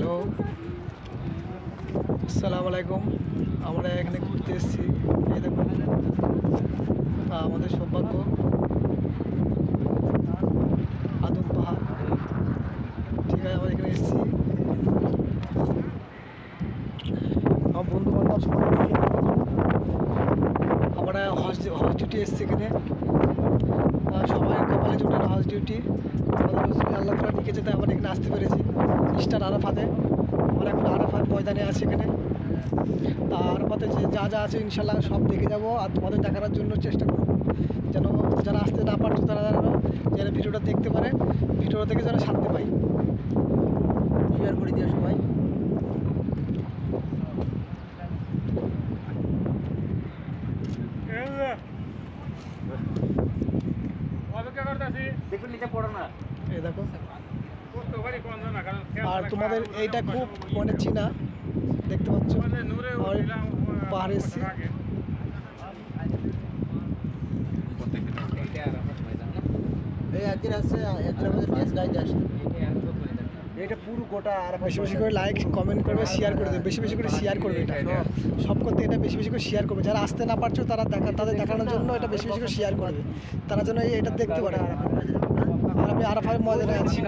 Hello, আসসালামু আলাইকুম। আমরা এখানে ঘুরতে এসেছি। এই দেখুন, আমাদের সৌভাগ্য আদম পাহাড়। ঠিক আছে, আমরা এখানে এসেছি। আমার বন্ধু বান্ধব সবাই আমরা হজ ডিউটি এসেছি এখানে। সবাই কপালে জুটে না হজ ডিউটি। আল্লাহ তাআলা নিকে যেতে আমরা এখানে আসতে পেরেছি ইস্টার আরাফাতে। আমরা এখন আরাফাত ময়দানে আছি এখানে। আরাফাতে যে যা যা আছে ইনশাল্লাহ সব দেখে যাব, আর তোমাদের দেখানোর জন্য চেষ্টা করব, যেন যারা আসতে না পারছো তারা যেন ভিডিওটা দেখতে পারে, ভিডিওটা দেখে যারা শান্তি পাই। শেয়ার করে দিয়ে সবাই। এই দেখো, আর তোমাদের এইটা খুব মানে চিনা দেখতে পাচ্ছ, পাহাড়ে এসেছি। একদিন আসছে, একদিন আমাদের বেশ গাইতে আসছে। এটা পুরো গোটা আর বেশি বেশি করে লাইক কমেন্ট করবে, শেয়ার করে দেবে, বেশি বেশি করে শেয়ার করবে। এটা সব করতে এটা বেশি বেশি করে শেয়ার করবে। যারা আসতে না পারছো তারা তাদের দেখানোর জন্য এটা বেশি বেশি করে শেয়ার করবে, তারা যেন এটা দেখতে পারে। আর আমি আরাফাতের ময়দানে আছি।